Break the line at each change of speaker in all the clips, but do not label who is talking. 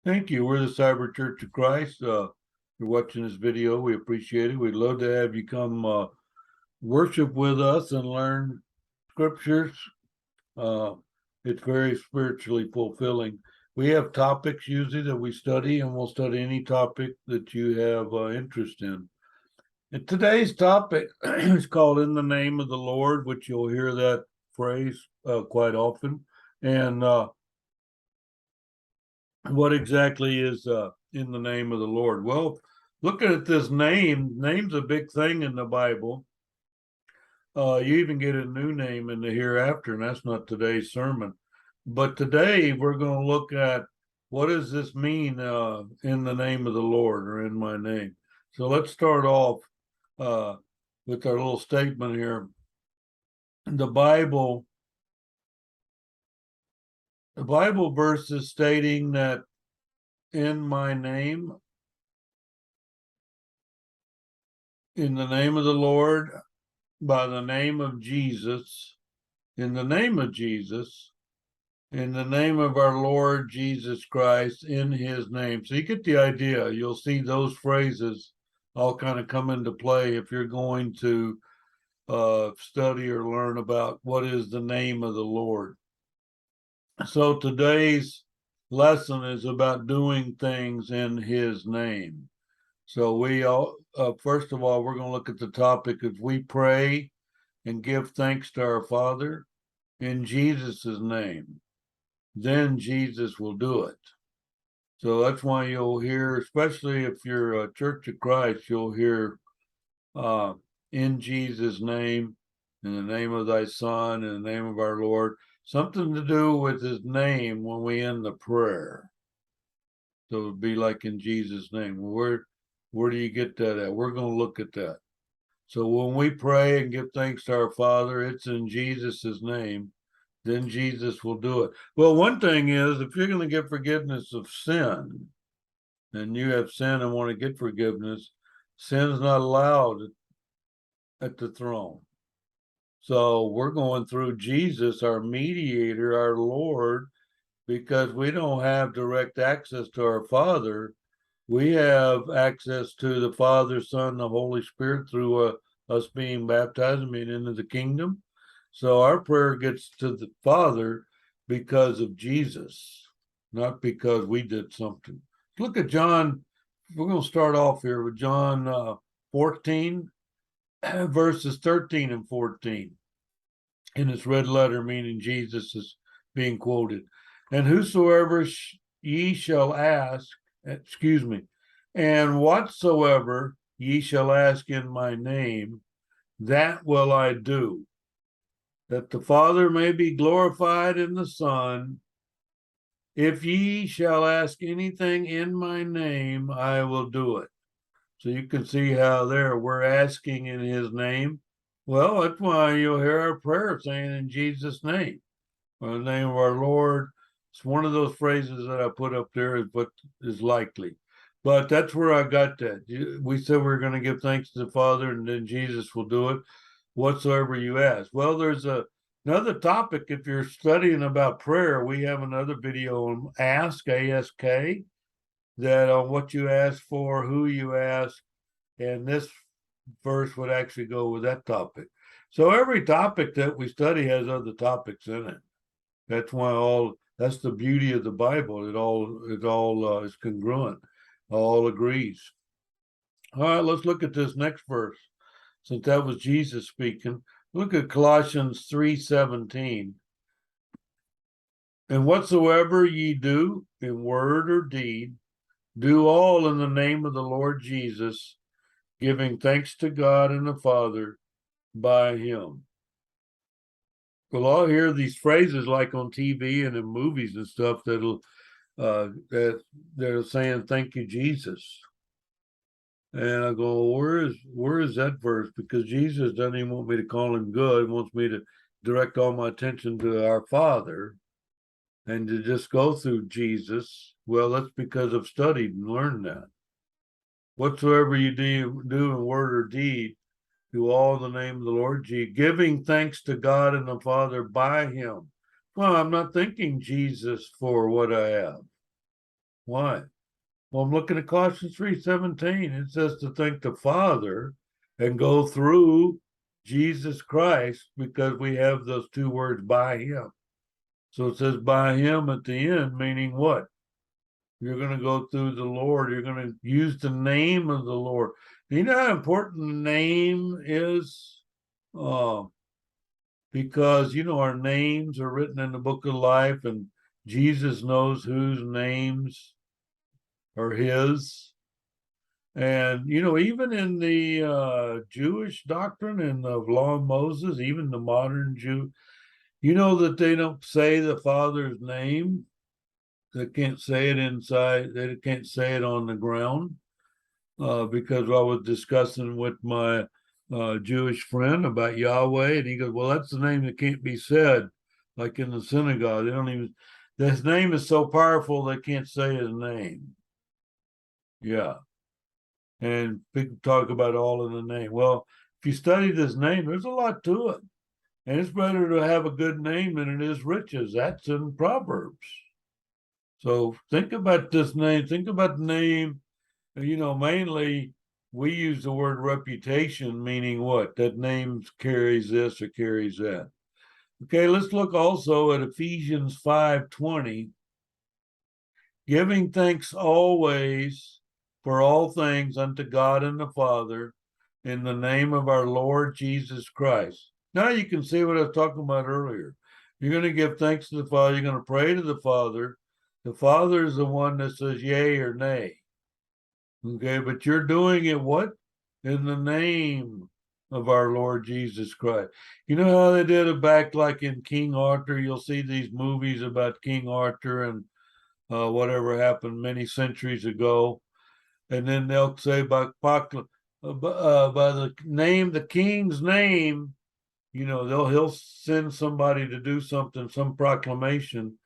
Thank you. We're the Cyber Church of Christ. You're watching this video. We appreciate it. We'd love to have you come worship with us and learn scriptures. Uh, it's very spiritually fulfilling. We have topics usually that we study, and we'll study any topic that you have interest in. And today's topic is called "In the Name of the Lord," which you'll hear that phrase quite often. And what exactly is in the name of the Lord? Well, looking at this name's a big thing in the Bible. You even get a new name in the hereafter, and that's not today's sermon. But today we're going to look at what does this mean in the name of the Lord or in my name. So let's start off uh, with our little statement here. The Bible verse is stating that in my name, in the name of the Lord, by the name of Jesus, in the name of Jesus, in the name of our Lord Jesus Christ, in his name. So you get the idea. You'll see those phrases all kind of come into play if you're going to study or learn about what is the name of the Lord. So today's lesson is about doing things in his name. So we all, first of all, we're going to look at the topic of we pray and give thanks to our Father in Jesus' name. Then Jesus will do it. So that's why you'll hear, especially if you're a Church of Christ, you'll hear in Jesus' name, in the name of thy Son, in the name of our Lord, something to do with his name when we end the prayer. So it would be like in Jesus' name. Where do you get that at? We're going to look at that. So when we pray and give thanks to our Father, it's in Jesus' name. Then Jesus will do it. Well, one thing is, if you're going to get forgiveness of sin, and you have sin and want to get forgiveness, sin's not allowed at the throne. So we're going through Jesus, our mediator, our Lord, because we don't have direct access to our Father. We have access to the Father, Son, the Holy Spirit through us being baptized and being into the kingdom. So our prayer gets to the Father because of Jesus, not because we did something. Look at John. We're going to start off here with John 14, verses 13 and 14. In this red letter, meaning Jesus is being quoted. And whosoever ye shall ask, and whatsoever ye shall ask in my name, that will I do, that the Father may be glorified in the Son. If ye shall ask anything in my name, I will do it. So you can see how there we're asking in his name. Well, that's why you'll hear our prayer saying in Jesus' name, or the name of our Lord. It's one of those phrases that I put up there is what is likely. But that's where I got that. We said we're going to give thanks to the Father, and then Jesus will do it, whatsoever you ask. Well, there's another topic. If you're studying about prayer, we have another video on Ask, A-S-K, that on what you ask for, who you ask, and this verse would actually go with that topic. So every topic that we study has other topics in it. That's the beauty of the Bible. It all is congruent. All agrees. All right, let's look at this next verse. Since that was Jesus speaking, look at Colossians 3:17. And whatsoever ye do in word or deed, do all in the name of the Lord Jesus, giving thanks to God and the Father by him. Well, I'll hear these phrases like on TV and in movies and stuff that they're saying, "Thank you, Jesus." And I go, where is that verse? Because Jesus doesn't even want me to call him good. He wants me to direct all my attention to our Father and to just go through Jesus. Well, that's because I've studied and learned that. Whatsoever you do in word or deed, do all in the name of the Lord Jesus, giving thanks to God and the Father by him. Well, I'm not thanking Jesus for what I have. Why? Well, I'm looking at Colossians 3:17. It says to thank the Father and go through Jesus Christ, because we have those two words, by him. So it says by him at the end, meaning what? You're going to go through the Lord. You're going to use the name of the Lord. You know how important the name is? Because, our names are written in the book of life, and Jesus knows whose names are his. And, even in the Jewish doctrine and the law of Moses, even the modern Jew, that they don't say the Father's name. They can't say it inside. They can't say it on the ground, because I was discussing with my Jewish friend about Yahweh, and he goes, "Well, that's the name that can't be said, like in the synagogue. They don't even. His name is so powerful they can't say his name." Yeah, and people talk about all in the name. Well, if you study this name, there's a lot to it, and it's better to have a good name than it is riches. That's in Proverbs. So think about this name. Think about the name. Mainly we use the word reputation, meaning what? That name carries this or carries that. Okay, let's look also at Ephesians 5:20. Giving thanks always for all things unto God and the Father in the name of our Lord Jesus Christ. Now you can see what I was talking about earlier. You're going to give thanks to the Father. You're going to pray to the Father. The Father is the one that says yea or nay. Okay, but you're doing it what? In the name of our Lord Jesus Christ. You know how they did it back like in King Arthur? You'll see these movies about King Arthur and whatever happened many centuries ago. And then they'll say by the name, the king's name, he'll send somebody to do something, some proclamation,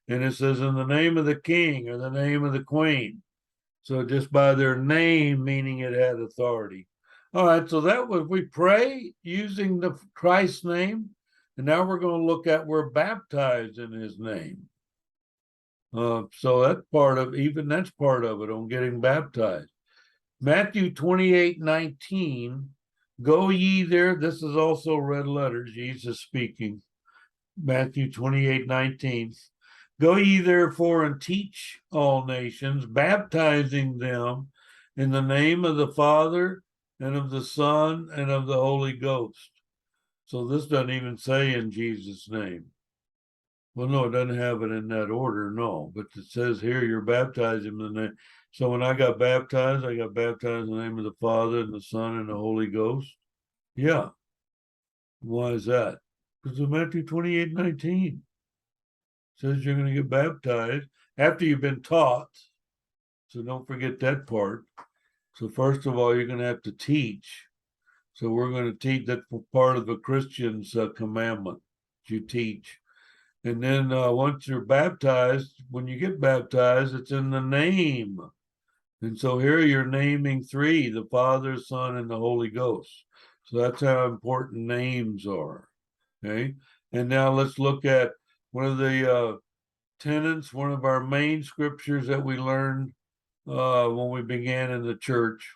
and it says in the name of the king or the name of the queen. So just by their name, meaning it had authority. All right, so that was, we pray using the Christ's name, and now we're going to look at we're baptized in his name. So that's part of it on getting baptized. Matthew 28:19, go ye there. This is also red letters, Jesus speaking. Matthew 28:19. Go ye therefore and teach all nations, baptizing them in the name of the Father and of the Son and of the Holy Ghost. So this doesn't even say in Jesus' name. Well, no, it doesn't have it in that order, no. But it says here you're baptizing in the name. So when I got baptized in the name of the Father and the Son and the Holy Ghost. Yeah. Why is that? Because of Matthew 28:19. Says you're going to get baptized after you've been taught. So don't forget that part. So first of all, you're going to have to teach. So we're going to teach that part of a Christian's commandment. You teach. And then once you're baptized, when you get baptized, it's in the name. And so here you're naming three, the Father, Son, and the Holy Ghost. So that's how important names are. Okay. And now let's look at one of the tenets, one of our main scriptures that we learned when we began in the church.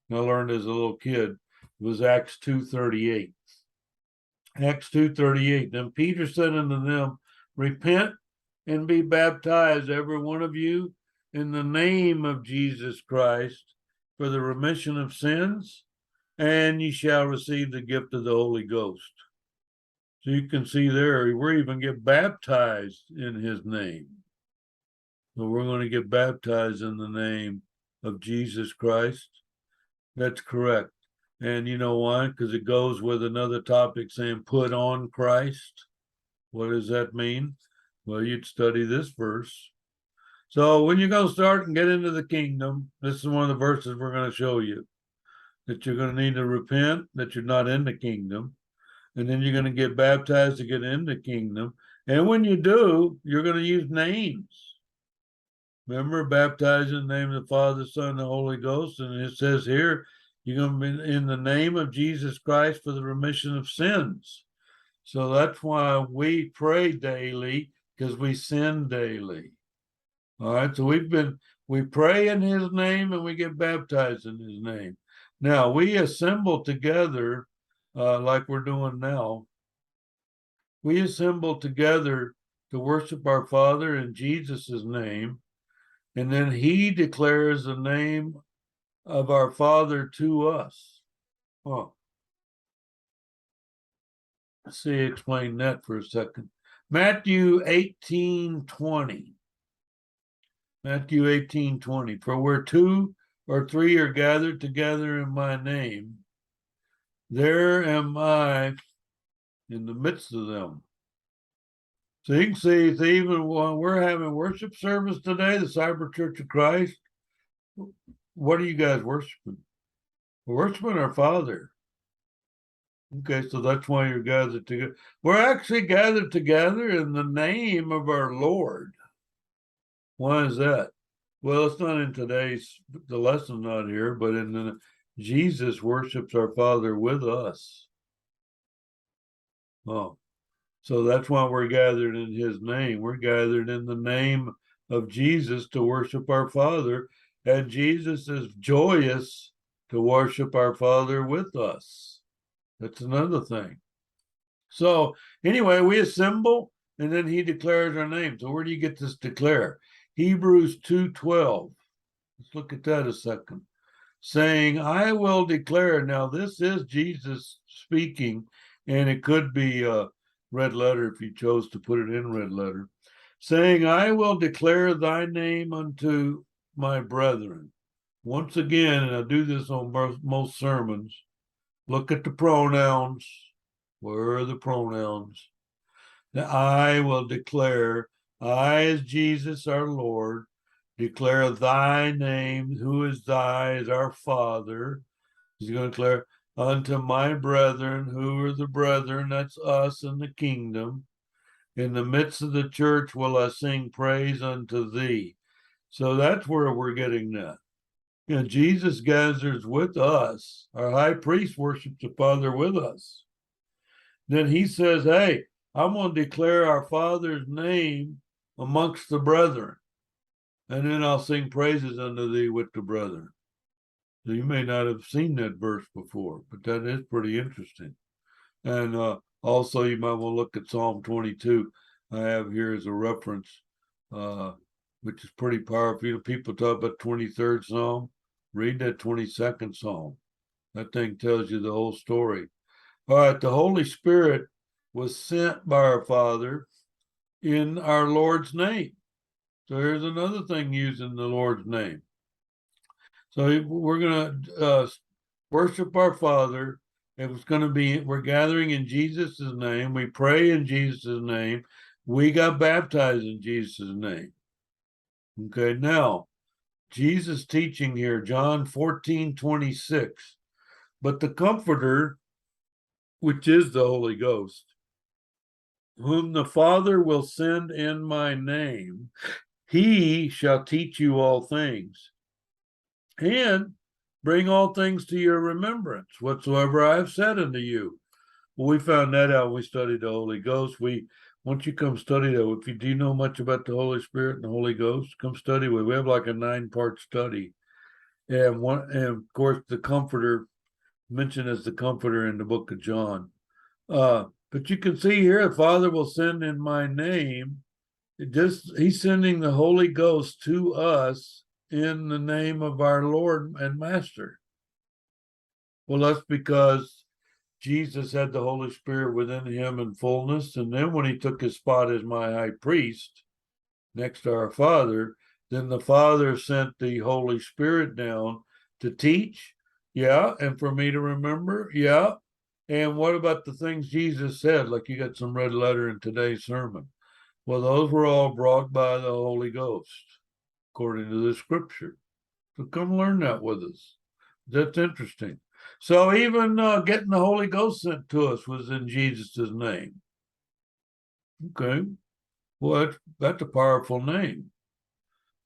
And I learned as a little kid. It was Acts 2:38. Acts 2:38. Then Peter said unto them, repent and be baptized, every one of you, in the name of Jesus Christ, for the remission of sins, and ye shall receive the gift of the Holy Ghost. So you can see there, we even get baptized in his name. So we're going to get baptized in the name of Jesus Christ. That's correct. And you know why? Because it goes with another topic saying put on Christ. What does that mean? Well, you'd study this verse. So when you're going to start and get into the kingdom, this is one of the verses we're going to show you. That you're going to need to repent, that you're not in the kingdom. And then you're going to get baptized to get in the kingdom. And when you do, you're going to use names. Remember, baptized in the name of the Father, Son, and the Holy Ghost. And it says here, you're going to be in the name of Jesus Christ for the remission of sins. So that's why we pray daily, because we sin daily. All right, so we pray in his name and we get baptized in his name. Now we assemble together like we're doing now. We assemble together to worship our Father in Jesus' name, and then he declares the name of our Father to us. Oh, let's see, explain that for a second. Matthew 18:20. Matthew 18:20. For where 2 or 3 are gathered together in my name, there am I in the midst of them. So you can see, it's even when we're having worship service today, the Cyber Church of Christ, what are you guys worshiping? We're worshiping our Father. Okay, so that's why you're gathered together. We're actually gathered together in the name of our Lord. Why is that? Well, it's not in today's, the lesson's not here, but in the Jesus worships our Father with us. Oh, so that's why we're gathered in his name. We're gathered in the name of Jesus to worship our Father, and Jesus is joyous to worship our Father with us. That's another thing. So anyway, we assemble, and then he declares our name. So where do you get this declare? Hebrews 2:12. Let's look at that a second. Saying, I will declare. Now this is Jesus speaking, and it could be a red letter if you chose to put it in red letter. Saying, I will declare thy name unto my brethren. Once again, and I do this on most sermons, look at the pronouns. Where are the pronouns? Now, I will declare, I as Jesus our Lord, declare thy name. Who is thy? Is our Father. He's going to declare unto my brethren. Who are the brethren? That's us in the kingdom. In the midst of the church will I sing praise unto thee. So that's where we're getting that. You know, Jesus gathers with us. Our high priest worships the Father with us. Then he says, hey, I'm going to declare our Father's name amongst the brethren. And then I'll sing praises unto thee with the brethren. So you may not have seen that verse before, but that is pretty interesting. And also you might want to look at Psalm 22. I have here as a reference, which is pretty powerful. You know, people talk about 23rd Psalm. Read that 22nd Psalm. That thing tells you the whole story. All right, the Holy Spirit was sent by our Father in our Lord's name. So here's another thing using the Lord's name. So we're going to worship our Father. It was going to be, we're gathering in Jesus' name. We pray in Jesus' name. We got baptized in Jesus' name. Okay, now, Jesus teaching here, John 14:26. But the Comforter, which is the Holy Ghost, whom the Father will send in my name, he shall teach you all things, and bring all things to your remembrance, whatsoever I have said unto you. Well, we found that out when we studied the Holy Ghost. Once you come study that, if you do know much about the Holy Spirit and the Holy Ghost, come study with. We have like a 9-part study. And of course, the Comforter, mentioned as the Comforter in the book of John. But you can see here, the Father will send in my name. He's sending the Holy Ghost to us in the name of our Lord and Master. Well, that's because Jesus had the Holy Spirit within him in fullness. And then when he took his spot as my high priest next to our Father, then the Father sent the Holy Spirit down to teach. Yeah. And for me to remember. Yeah. And what about the things Jesus said? Like you got some red letter in today's sermon. Well, those were all brought by the Holy Ghost, according to the scripture. So come learn that with us. That's interesting. So even getting the Holy Ghost sent to us was in Jesus' name. Okay. Well, that's a powerful name.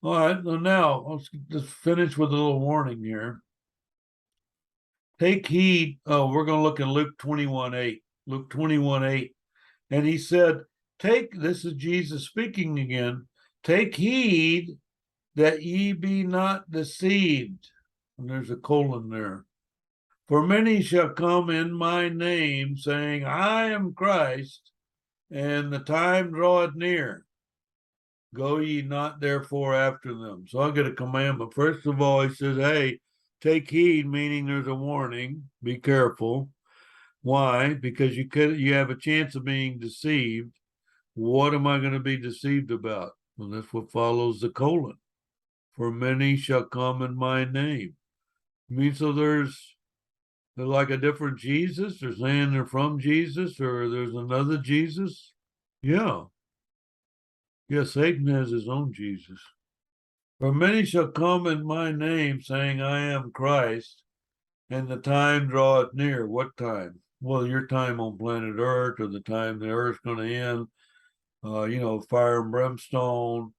All right. Well, now let's just finish with a little warning here. Take heed. Oh, we're going to look at Luke 21:8. Luke 21:8. And he said, this is Jesus speaking again. Take heed that ye be not deceived. And there's a colon there. For many shall come in my name, saying, I am Christ, and the time draweth near. Go ye not therefore after them. So I get a commandment. First of all, he says, hey, take heed, meaning there's a warning. Be careful. Why? Because you have a chance of being deceived. What am I going to be deceived about? Well, that's what follows the colon. For many shall come in my name. I mean, so they're like a different Jesus? They're saying they're from Jesus, or there's another Jesus? Yeah. Yeah, Satan has his own Jesus. For many shall come in my name, saying, I am Christ, and the time draweth near. What time? Well, your time on planet Earth, or the time the Earth's going to end, fire and brimstone.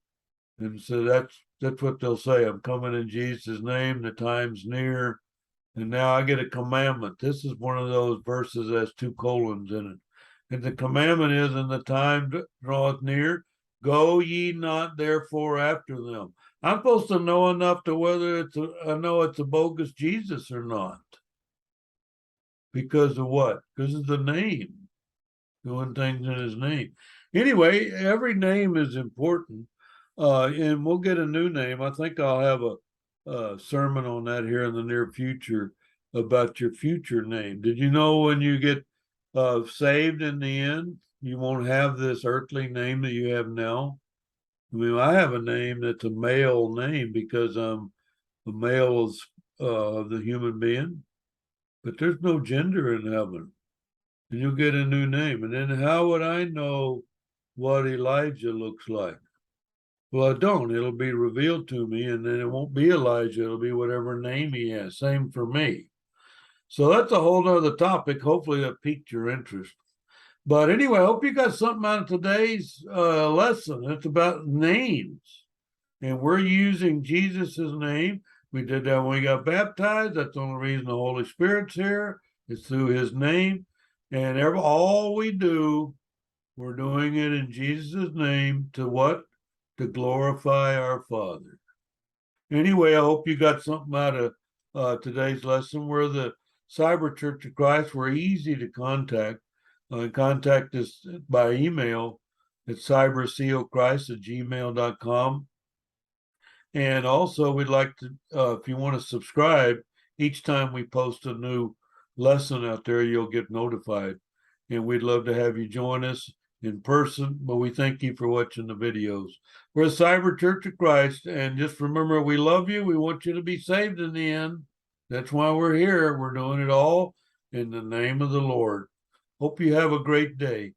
And so that's what they'll say. I'm coming in Jesus' name. The time's near. And now I get a commandment. This is one of those verses that has two colons in it. And the commandment is, and the time draweth near, go ye not therefore after them. I'm supposed to know enough to whether I know it's a bogus Jesus or not. Because of what? Because of the name. Doing things in his name. Anyway, every name is important. And we'll get a new name. I think I'll have a sermon on that here in the near future about your future name. Did you know when you get saved in the end, you won't have this earthly name that you have now? I mean, I have a name that's a male name because I'm a male of the human being, but there's no gender in heaven. And you'll get a new name. And then how would I know what Elijah looks like? Well, I don't. It'll be revealed to me, and then it won't be Elijah. It'll be whatever name he has. Same for me. So that's a whole nother topic. Hopefully that piqued your interest. But anyway, I hope you got something out of today's lesson. It's about names. And we're using Jesus' name. We did that when we got baptized. That's the only reason the Holy Spirit's here. It's through his name. And all we do, we're doing it in Jesus' name to what? To glorify our Father. Anyway, I hope you got something out of today's lesson. We're the Cyber Church of Christ. We're easy to contact. Contact us by email at cybercochrist@gmail.com. And also, we'd like to, if you want to subscribe, each time we post a new lesson out there, you'll get notified. And we'd love to have you join us in person, but we thank you for watching the videos. We're a Cyber Church of Christ, and just remember, we love you. We want you to be saved in the end. That's why we're here. We're doing it all in the name of the Lord. Hope you have a great day.